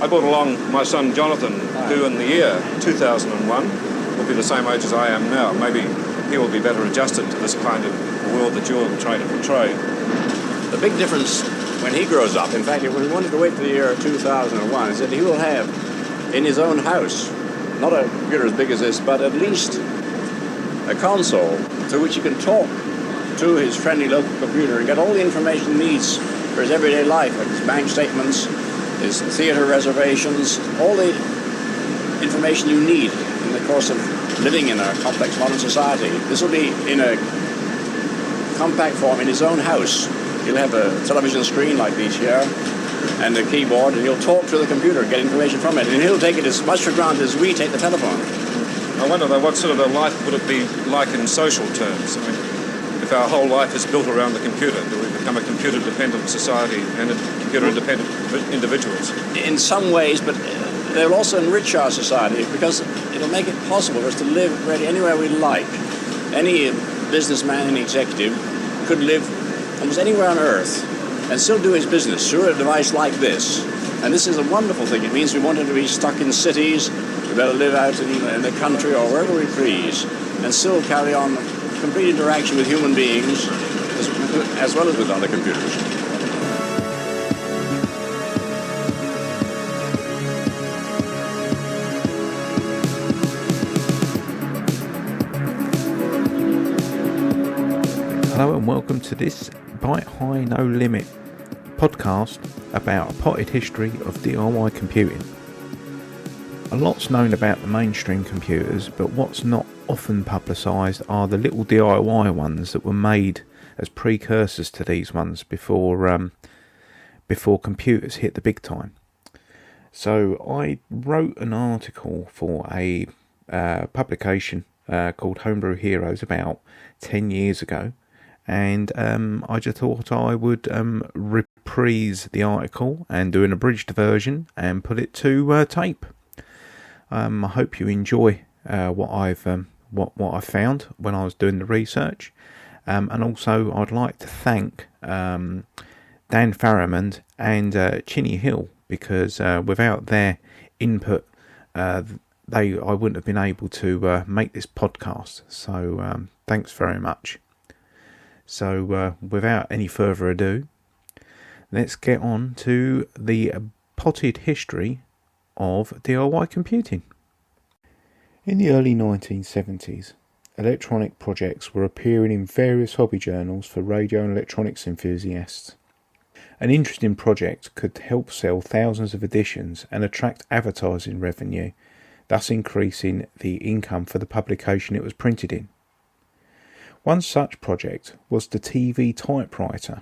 I brought along my son Jonathan, who in the year 2001 will be the same age as I am now. Maybe he will be better adjusted to this kind of world that you're trying to portray. The big difference when he grows up, in fact, if we wanted to wait for the year 2001, is that he will have in his own house, not a computer as big as this, but at least a console through which he can talk to his friendly local computer and get all the information he needs for his everyday life, like his bank statements, his theatre reservations, all the information you need in the course of living in a complex modern society. This will be in a compact form in his own house. He'll have a television screen like these here and a keyboard, and he'll talk to the computer and get information from it, and he'll take it as much for granted as we take the telephone. I wonder, though, what sort of a life would it be like in social terms? I mean, if our whole life is built around the computer, do we become a computer-dependent society and computer-independent individuals? In some ways, but they'll also enrich our society because it'll make it possible for us to live really anywhere we like. Any businessman and executive could live almost anywhere on Earth and still do his business through a device like this. And this is a wonderful thing. It means we want him to be stuck in cities, we better live out in the country or wherever we please, and still carry on complete interaction with human beings as well as with other computers. Hello and welcome to this Byte High No Limit podcast about a potted history of DIY computing. A lot's known about the mainstream computers, but what's not often publicised are the little DIY ones that were made as precursors to these ones before computers hit the big time. So I wrote an article for a publication called Homebrew Heroes about 10 years ago. And I just thought I would reprise the article and do an abridged version and put it to tape. I hope you enjoy what I found when I was doing the research. And also I'd like to thank Dan Farrimond and Chinny Hill, because without their input I wouldn't have been able to make this podcast. So thanks very much. So without any further ado, let's get on to the potted history of DIY computing. In the early 1970s, electronic projects were appearing in various hobby journals for radio and electronics enthusiasts. An interesting project could help sell thousands of editions and attract advertising revenue, thus increasing the income for the publication it was printed in. One such project was the TV Typewriter.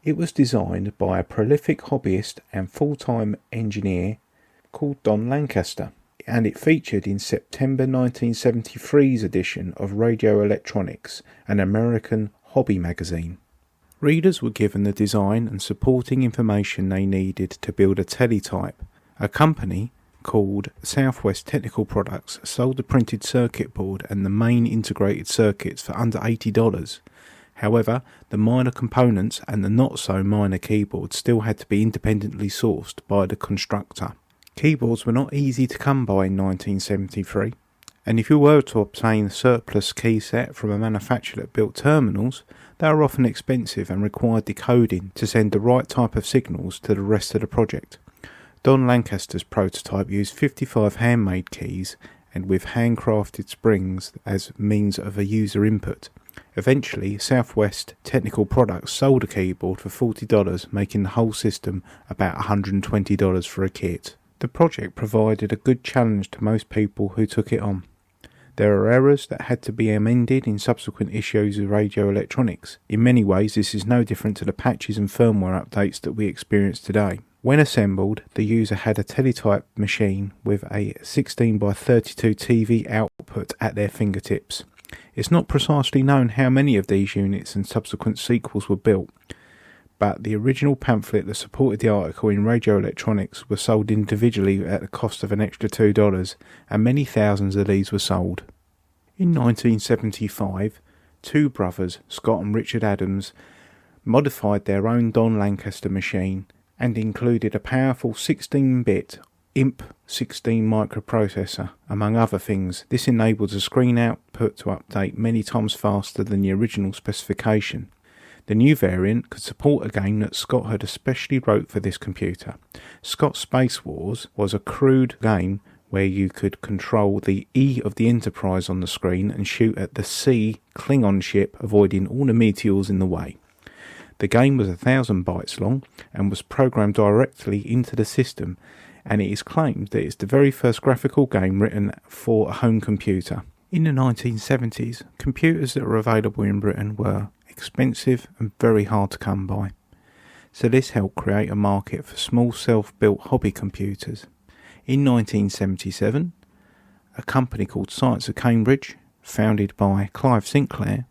It was designed by a prolific hobbyist and full-time engineer called Don Lancaster, and it featured in September 1973's edition of Radio Electronics, an American hobby magazine. Readers were given the design and supporting information they needed to build a teletype. A company called Southwest Technical Products sold the printed circuit board and the main integrated circuits for under $80. However, the minor components and the not so minor keyboards still had to be independently sourced by the constructor. Keyboards were not easy to come by in 1973, and if you were to obtain a surplus key set from a manufacturer that built terminals, they were often expensive and required decoding to send the right type of signals to the rest of the project. Don Lancaster's prototype used 55 handmade keys and with handcrafted springs as means of a user input. Eventually, Southwest Technical Products sold a keyboard for $40, making the whole system about $120 for a kit. The project provided a good challenge to most people who took it on. There are errors that had to be amended in subsequent issues of Radio Electronics. In many ways, this is no different to the patches and firmware updates that we experience today. When assembled, the user had a teletype machine with a 16 by 32 TV output at their fingertips. It's not precisely known how many of these units and subsequent sequels were built, but the original pamphlet that supported the article in Radio Electronics was sold individually at the cost of an extra $2, and many thousands of these were sold. In 1975, two brothers, Scott and Richard Adams, modified their own Don Lancaster machine and included a powerful 16-bit IMP16 microprocessor, among other things. This enabled the screen output to update many times faster than the original specification. The new variant could support a game that Scott had especially wrote for this computer. Scott Space Wars was a crude game where you could control the E of the Enterprise on the screen and shoot at the C Klingon ship, avoiding all the meteors in the way. The game was 1,000 bytes long and was programmed directly into the system, and it is claimed that it's the very first graphical game written for a home computer. In the 1970s, computers that were available in Britain were expensive and very hard to come by, so this helped create a market for small self-built hobby computers. In 1977, a company called Science of Cambridge, founded by Clive Sinclair,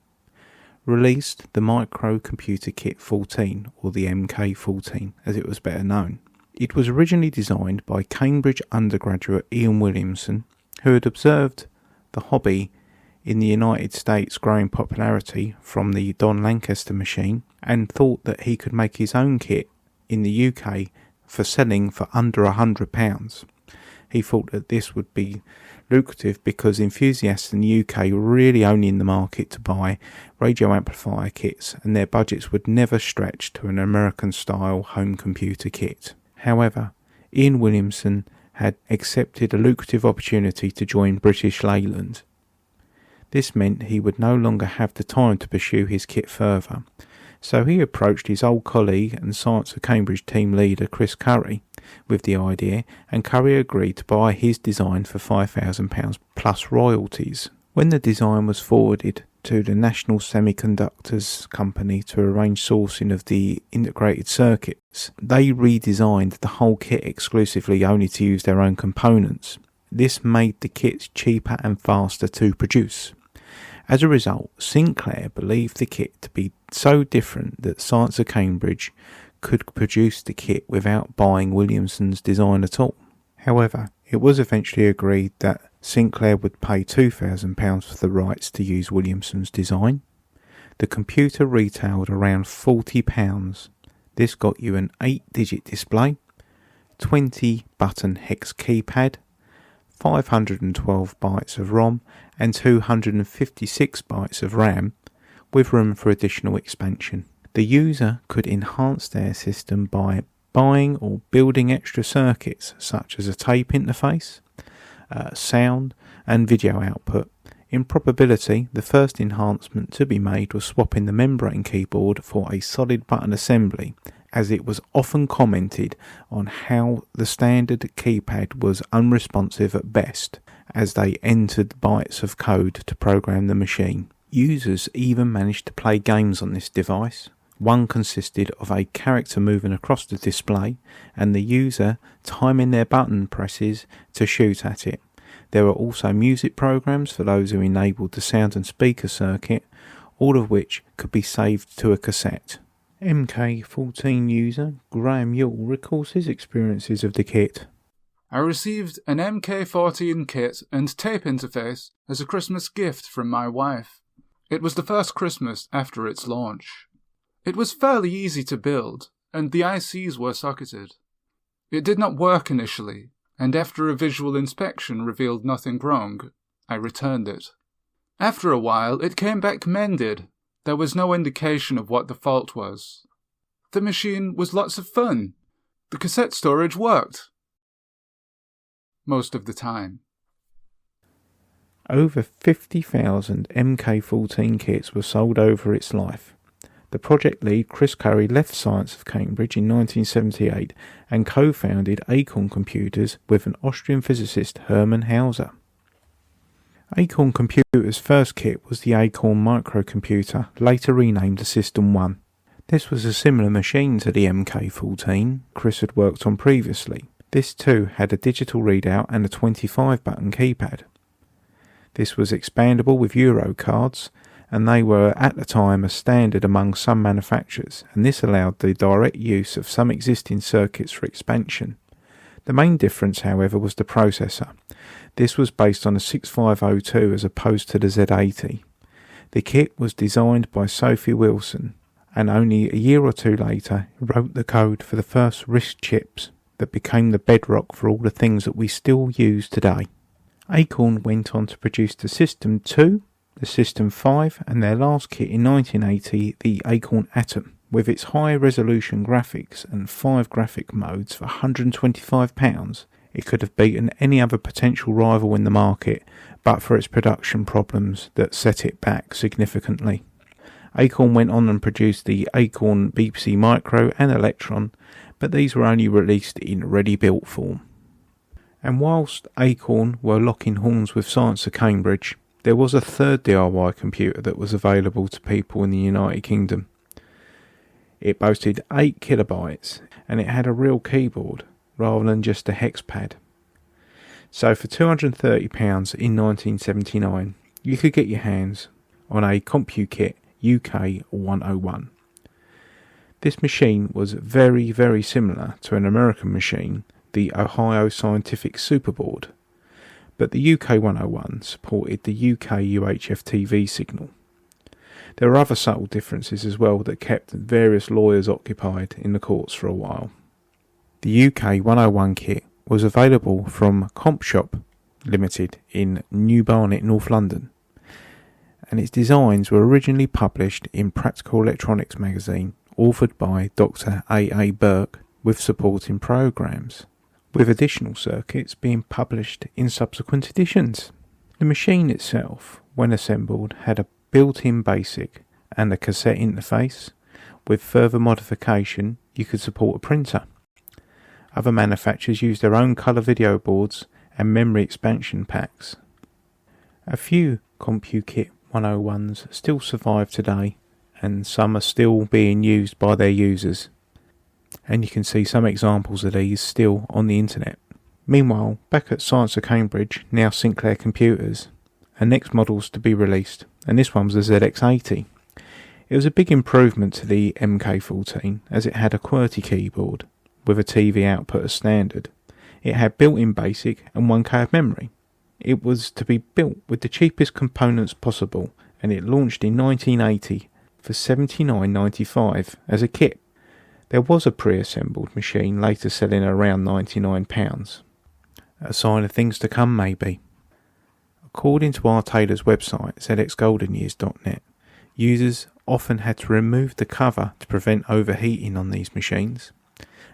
released the Microcomputer Kit 14, or the MK14 as it was better known. It was originally designed by Cambridge undergraduate Ian Williamson, who had observed the hobby in the United States growing popularity from the Don Lancaster machine, and thought that he could make his own kit in the UK for selling for under £100. He thought that this would be lucrative because enthusiasts in the UK were really only in the market to buy radio amplifier kits, and their budgets would never stretch to an American-style home computer kit. However, Ian Williamson had accepted a lucrative opportunity to join British Leyland. This meant he would no longer have the time to pursue his kit further, so he approached his old colleague and Science of Cambridge team leader Chris Curry with the idea, and Curry agreed to buy his design for £5,000 plus royalties. When the design was forwarded to the National Semiconductors Company to arrange sourcing of the integrated circuits, they redesigned the whole kit exclusively only to use their own components. This made the kits cheaper and faster to produce. As a result, Sinclair believed the kit to be so different that Science of Cambridge could produce the kit without buying Williamson's design at all. However, it was eventually agreed that Sinclair would pay £2,000 for the rights to use Williamson's design. The computer retailed around £40. This got you an 8-digit display, 20-button hex keypad, 512 bytes of ROM and 256 bytes of RAM, with room for additional expansion. The user could enhance their system by buying or building extra circuits such as a tape interface, sound and video output. In probability, the first enhancement to be made was swapping the membrane keyboard for a solid button assembly, as it was often commented on how the standard keypad was unresponsive at best as they entered bytes of code to program the machine. Users even managed to play games on this device. One consisted of a character moving across the display and the user timing their button presses to shoot at it. There were also music programs for those who enabled the sound and speaker circuit, all of which could be saved to a cassette. MK14 user Graham Yule recalls his experiences of the kit. I received an MK14 kit and tape interface as a Christmas gift from my wife. It was the first Christmas after its launch. It was fairly easy to build, and the ICs were socketed. It did not work initially, and after a visual inspection revealed nothing wrong, I returned it. After a while, it came back mended. There was no indication of what the fault was. The machine was lots of fun. The cassette storage worked. Most of the time. Over 50,000 MK14 kits were sold over its life. The project lead Chris Curry left Science of Cambridge in 1978 and co-founded Acorn Computers with an Austrian physicist Hermann Hauser. Acorn Computers' first kit was the Acorn microcomputer, later renamed the System 1. This was a similar machine to the MK14 Chris had worked on previously. This too had a digital readout and a 25-button keypad. This was expandable with Euro cards, and they were at the time a standard among some manufacturers, and this allowed the direct use of some existing circuits for expansion. The main difference, however, was the processor. This was based on a 6502 as opposed to the Z80. The kit was designed by Sophie Wilson, and only a year or two later wrote the code for the first RISC chips that became the bedrock for all the things that we still use today. Acorn went on to produce the System 2, the System 5, and their last kit in 1980, the Acorn Atom, with its high resolution graphics and 5 graphic modes for £125. It could have beaten any other potential rival in the market, but for its production problems that set it back significantly. Acorn went on and produced the Acorn BBC Micro and Electron, but these were only released in ready-built form. And whilst Acorn were locking horns with Science of Cambridge, there was a third DIY computer that was available to people in the United Kingdom. It boasted 8 kilobytes and it had a real keyboard rather than just a hex pad. So for £230 in 1979, you could get your hands on a CompuKit UK 101. This machine was very, very similar to an American machine, the Ohio Scientific Superboard, but the UK 101 supported the UK UHF TV signal. There were other subtle differences as well that kept various lawyers occupied in the courts for a while. The UK 101 kit was available from CompShop Limited in New Barnet, North London, and its designs were originally published in Practical Electronics magazine, authored by Dr. A. Burke, with supporting programs, with additional circuits being published in subsequent editions. The machine itself, when assembled, had a built-in BASIC and a cassette interface. With further modification, you could support a printer. Other manufacturers used their own colour video boards and memory expansion packs. A few CompuKit 101s still survive today, and some are still being used by their users, and you can see some examples of these still on the internet. Meanwhile, back at Science of Cambridge, now Sinclair Computers, and next models to be released, and this one was the ZX80. It was a big improvement to the MK14 as it had a QWERTY keyboard with a TV output as standard. It had built-in BASIC and 1K of memory. It was to be built with the cheapest components possible, and it launched in 1980 for $79.95 as a kit. There was a pre-assembled machine later selling around £99. A sign of things to come, maybe. According to R. Taylor's website, zxgoldenyears.net, users often had to remove the cover to prevent overheating on these machines,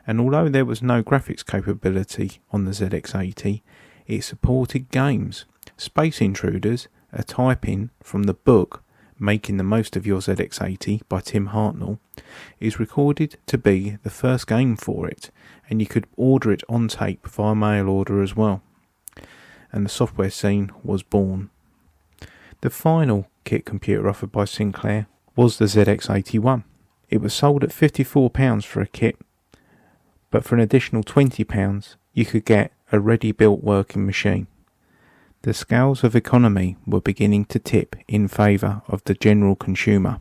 and although there was no graphics capability on the ZX80, it supported games. Space Intruders, a type-in from the book Making the Most of Your ZX80 by Tim Hartnell, is recorded to be the first game for it, and you could order it on tape via mail order as well. And the software scene was born. The final kit computer offered by Sinclair was the ZX81. It was sold at £54 for a kit, but for an additional £20 you could get a ready-built working machine. The scales of economy were beginning to tip in favour of the general consumer.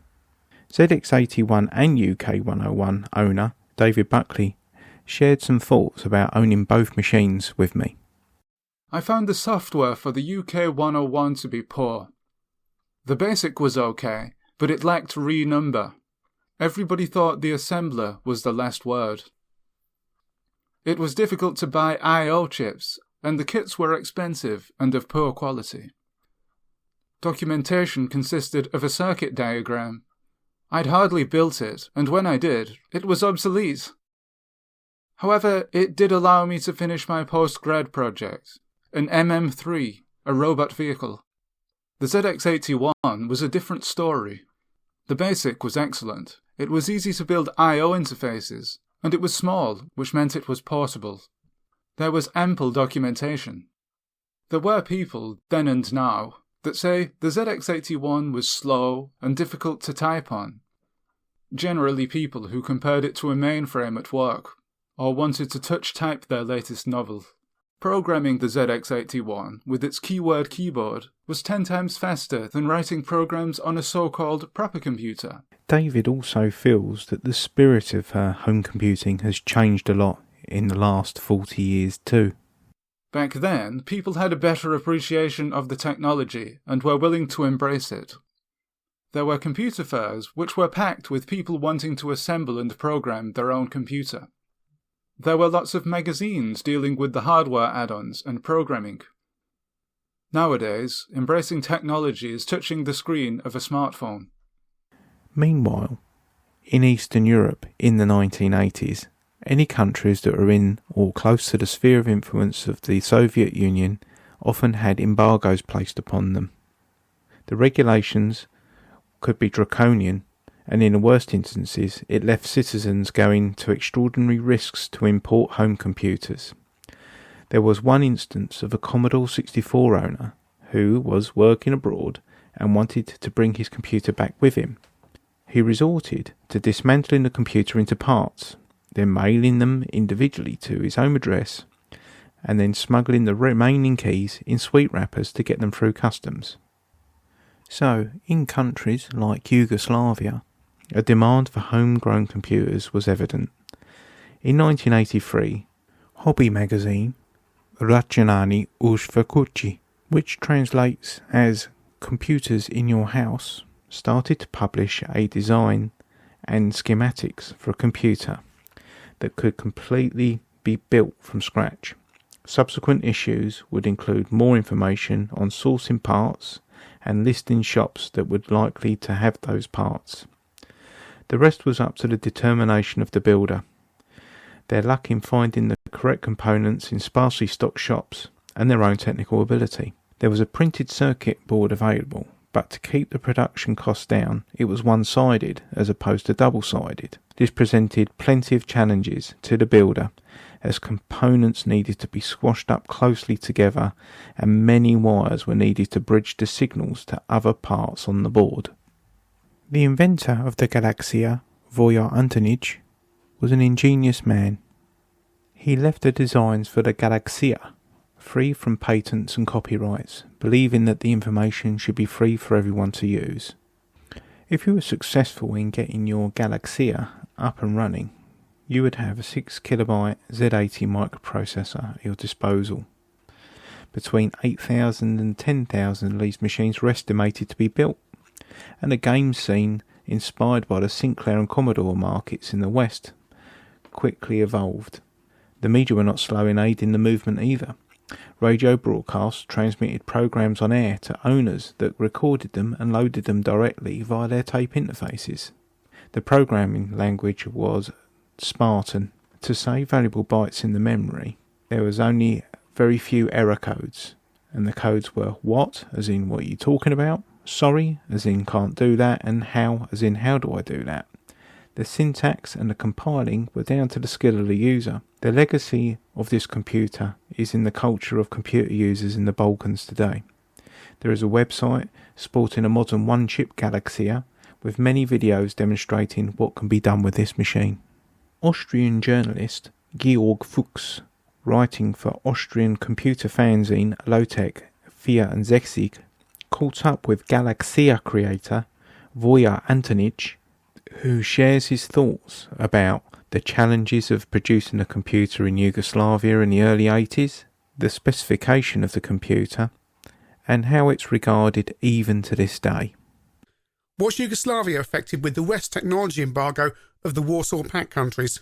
ZX81 and UK 101 owner David Buckley shared some thoughts about owning both machines with me. I found the software for the UK 101 to be poor. The BASIC was okay, but it lacked renumber. Everybody thought the assembler was the last word. It was difficult to buy I/O chips, and the kits were expensive and of poor quality. Documentation consisted of a circuit diagram. I'd hardly built it, and when I did, it was obsolete. However, it did allow me to finish my post-grad project, an MM3, a robot vehicle. The ZX81 was a different story. The BASIC was excellent. It was easy to build I/O interfaces, and it was small, which meant it was portable. There was ample documentation. There were people, then and now, that say the ZX81 was slow and difficult to type on. Generally people who compared it to a mainframe at work, or wanted to touch type their latest novel. Programming the ZX81 with its keyword keyboard was 10 times faster than writing programs on a so-called proper computer. David also feels that the spirit of home computing has changed a lot in the last 40 years too. Back then, people had a better appreciation of the technology and were willing to embrace it. There were computer fairs which were packed with people wanting to assemble and program their own computer. There were lots of magazines dealing with the hardware add-ons and programming. Nowadays, embracing technology is touching the screen of a smartphone. Meanwhile, in Eastern Europe in the 1980s, any countries that are in or close to the sphere of influence of the Soviet Union often had embargoes placed upon them. The regulations could be draconian, and in the worst instances it left citizens going to extraordinary risks to import home computers. There was one instance of a Commodore 64 owner who was working abroad and wanted to bring his computer back with him. He resorted to dismantling the computer into parts, then mailing them individually to his home address, and then smuggling the remaining keys in sweet wrappers to get them through customs. So, in countries like Yugoslavia, a demand for homegrown computers was evident. In 1983, hobby magazine Računalni u kući, which translates as Computers in Your House, started to publish a design and schematics for a computer that could completely be built from scratch. Subsequent issues would include more information on sourcing parts and listing shops that would likely to have those parts. The rest was up to the determination of the builder, their luck in finding the correct components in sparsely stocked shops, and their own technical ability. There was a printed circuit board available, but to keep the production costs down, it was one-sided as opposed to double-sided. This presented plenty of challenges to the builder, as components needed to be squashed up closely together and many wires were needed to bridge the signals to other parts on the board. The inventor of the Galaksija, Voja Antonic, was an ingenious man. He left the designs for the Galaksija free from patents and copyrights, believing that the information should be free for everyone to use. If you were successful in getting your Galaksija up and running, you would have a 6 kilobyte Z80 microprocessor at your disposal. Between 8,000 and 10,000 of these machines were estimated to be built, and the game scene, inspired by the Sinclair and Commodore markets in the West, quickly evolved. The media were not slow in aiding the movement either. Radio broadcasts transmitted programs on air to owners that recorded them and loaded them directly via their tape interfaces. The programming language was Spartan. To save valuable bytes in the memory, there was only very few error codes, and the codes were what, as in what are you talking about, sorry, as in can't do that, and how, as in how do I do that. The syntax and the compiling were down to the skill of the user. The legacy of this computer is in the culture of computer users in the Balkans today. There is a website sporting a modern one-chip Galaksija with many videos demonstrating what can be done with this machine. Austrian journalist Georg Fuchs, writing for Austrian computer fanzine Lotec 64, caught up with Galaksija creator Voja Antonic, who shares his thoughts about the challenges of producing a computer in Yugoslavia in the early 80s, the specification of the computer, and how it's regarded even to this day. Was Yugoslavia affected with the West technology embargo of the Warsaw Pact countries?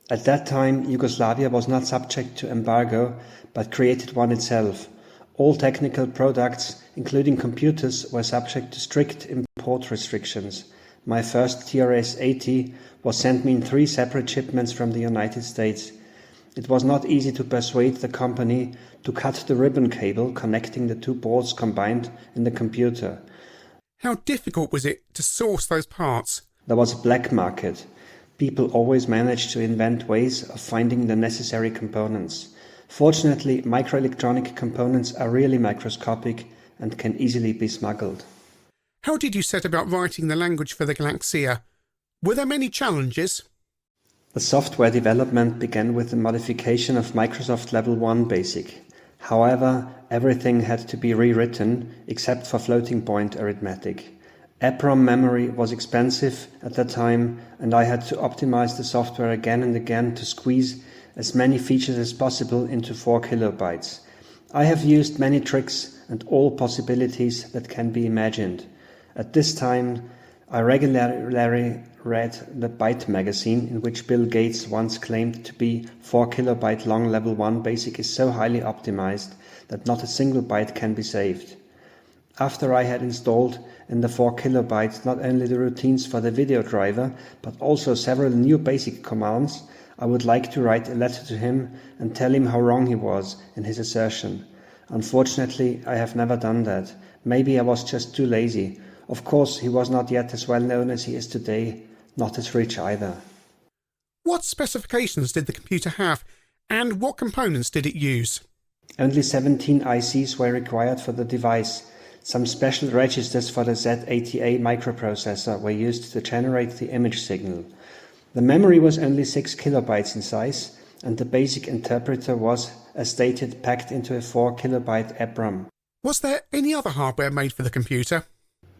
At that time, Yugoslavia was not subject to embargo, but created one itself. All technical products, including computers, were subject to strict import restrictions. My first TRS-80 was sent me in 3 separate shipments from the United States. It was not easy to persuade the company to cut the ribbon cable connecting the 2 boards combined in the computer. How difficult was it to source those parts? There was a black market. People always managed to invent ways of finding the necessary components. Fortunately, microelectronic components are really microscopic and can easily be smuggled. How did you set about writing the language for the Galaksija? Were there many challenges? The software development began with the modification of Microsoft Level 1 Basic. However, everything had to be rewritten except for floating point arithmetic. EPROM memory was expensive at that time, and I had to optimize the software again and again to squeeze as many features as possible into 4 kilobytes. I have used many tricks and all possibilities that can be imagined. At this time, I regularly read the Byte magazine, in which Bill Gates once claimed to be 4 kilobyte long level 1 BASIC is so highly optimized that not a single byte can be saved. After I had installed in the 4 kilobytes not only the routines for the video driver, but also several new BASIC commands, I would like to write a letter to him and tell him how wrong he was in his assertion. Unfortunately, I have never done that. Maybe I was just too lazy. Of course, he was not yet as well known as he is today, not as rich either. What specifications did the computer have, and what components did it use? Only 17 ICs were required for the device. Some special registers for the Z80A microprocessor were used to generate the image signal. The memory was only 6 kilobytes in size, and the basic interpreter was, as stated, packed into a 4 kilobyte EPROM. Was there any other hardware made for the computer?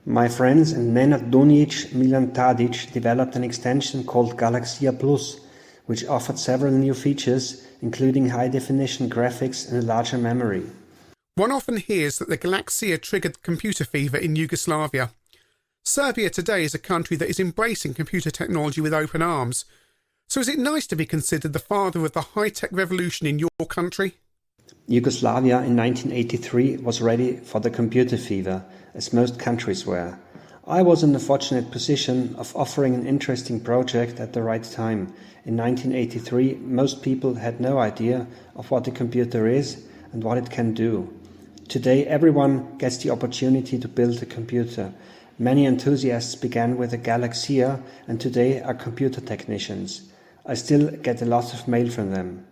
My friends and Nenad Dunic, Milan Tadic developed an extension called Galaksija Plus, which offered several new features, including high-definition graphics and a larger memory. One often hears that the Galaksija triggered computer fever in Yugoslavia. Serbia today is a country that is embracing computer technology with open arms. So is it nice to be considered the father of the high-tech revolution in your country? Yugoslavia in 1983 was ready for the computer fever, as most countries were. I was in the fortunate position of offering an interesting project at the right time. In 1983, most people had no idea of what a computer is and what it can do. Today, everyone gets the opportunity to build a computer. Many enthusiasts began with a Galaksija and today are computer technicians. I still get a lot of mail from them.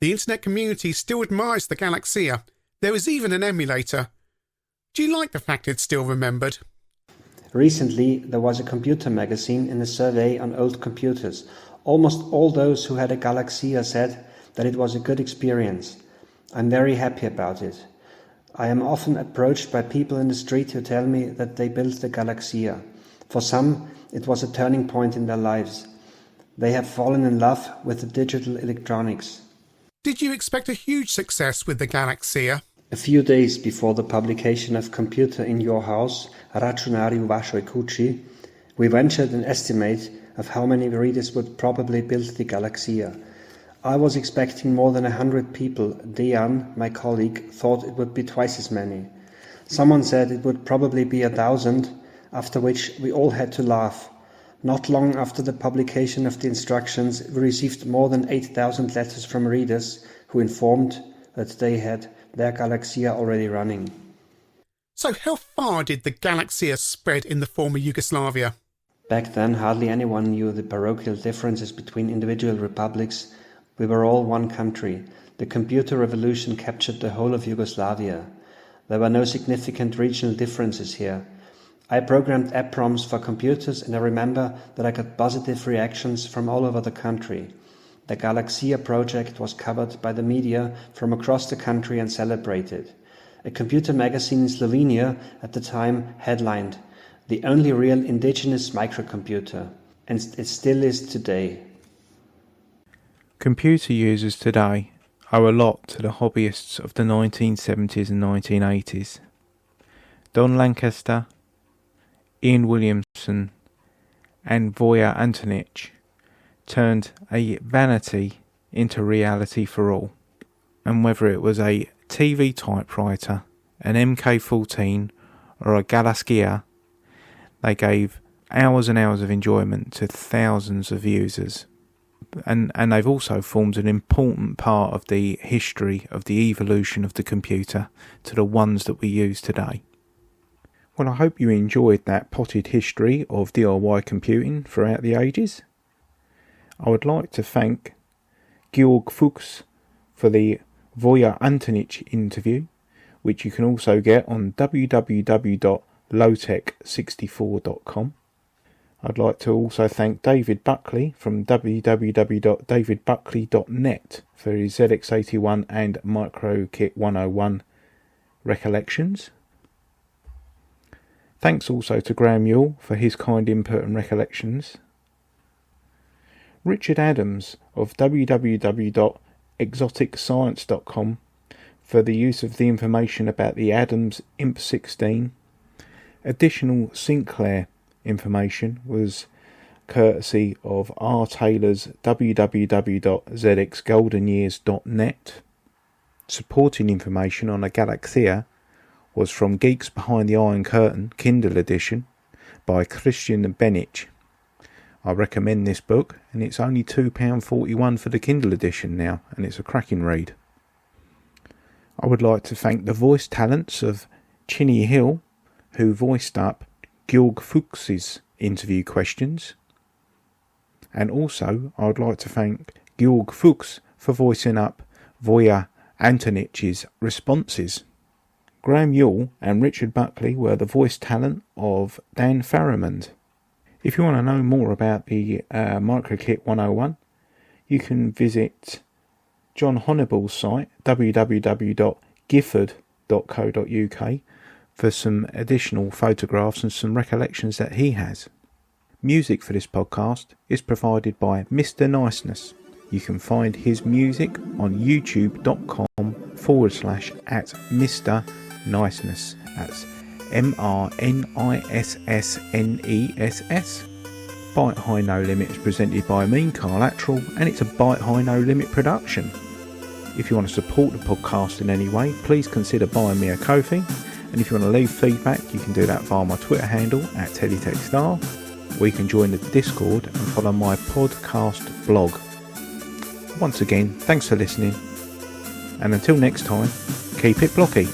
The internet community still admires the Galaksija. There is even an emulator. Do you like the fact it's still remembered? Recently, there was a computer magazine in a survey on old computers. Almost all those who had a Galaksija said that it was a good experience. I'm very happy about it. I am often approached by people in the street who tell me that they built the Galaksija. For some, it was a turning point in their lives. They have fallen in love with the digital electronics. Did you expect a huge success with the Galaksija? A few days before the publication of Computer in Your House, Računari u vašoj kući, we ventured an estimate of how many readers would probably build the Galaksija. I was expecting more than 100 people. Dejan, my colleague, thought it would be twice as many. Someone said it would probably be 1,000, after which we all had to laugh. Not long after the publication of the instructions, we received more than 8,000 letters from readers who informed that they had their Galaksija already running. So how far did the Galaksija spread in the former Yugoslavia? Back then, hardly anyone knew the parochial differences between individual republics. We were all one country. The computer revolution captured the whole of Yugoslavia. There were no significant regional differences here. I programmed EPROMs for computers and I remember that I got positive reactions from all over the country. The Galaksija project was covered by the media from across the country and celebrated. A computer magazine in Slovenia at the time headlined, "The only real indigenous microcomputer," and it still is today. Computer users today owe a lot to the hobbyists of the 1970s and 1980s. Don Lancaster, Ian Williamson and Voja Antonic turned a vanity into reality for all. And whether it was a TV Typewriter, an MK14 or a Galaksija, they gave hours and hours of enjoyment to thousands of users. And they've also formed an important part of the history of the evolution of the computer to the ones that we use today. Well, I hope you enjoyed that potted history of DIY computing throughout the ages. I would like to thank Georg Fuchs for the Voja Antonic interview, which you can also get on www.lowtech64.com. I'd like to also thank David Buckley from www.davidbuckley.net for his ZX81 and MicroKit 101 recollections. Thanks also to Graham Yule for his kind input and recollections. Richard Adams of www.exoticscience.com for the use of the information about the Adams Imp 16. Additional Sinclair information was courtesy of R. Taylor's www.zxgoldenyears.net. Supporting information on a Galaksija was from Geeks Behind the Iron Curtain, Kindle edition, by Christian Bennich. I recommend this book, and it's only £2.41 for the Kindle edition now, and it's a cracking read. I would like to thank the voice talents of Chinny Hill, who voiced up Georg Fuchs's interview questions. And also, I would like to thank Georg Fuchs for voicing up Voja Antonic's responses. Graham Yule and Richard Buckley were the voice talent of Dan Farrimond. If you want to know more about the MicroKit 101, you can visit John Honible's site, www.gifford.co.uk, for some additional photographs and some recollections that he has. Music for this podcast is provided by Mr. Niceness. You can find his music on youtube.com/@Mr. Niceness. That's MRNISSNESS. Byte High No Limit is presented by me, Carl Attrell, and it's a Byte High No Limit production. If you want to support the podcast in any way, please consider buying me a Kofi. And if you want to leave feedback, you can do that via my Twitter handle @TeddyTechStar, or you can join the Discord and follow my podcast blog. Once again, thanks for listening, and until next time, keep it blocky.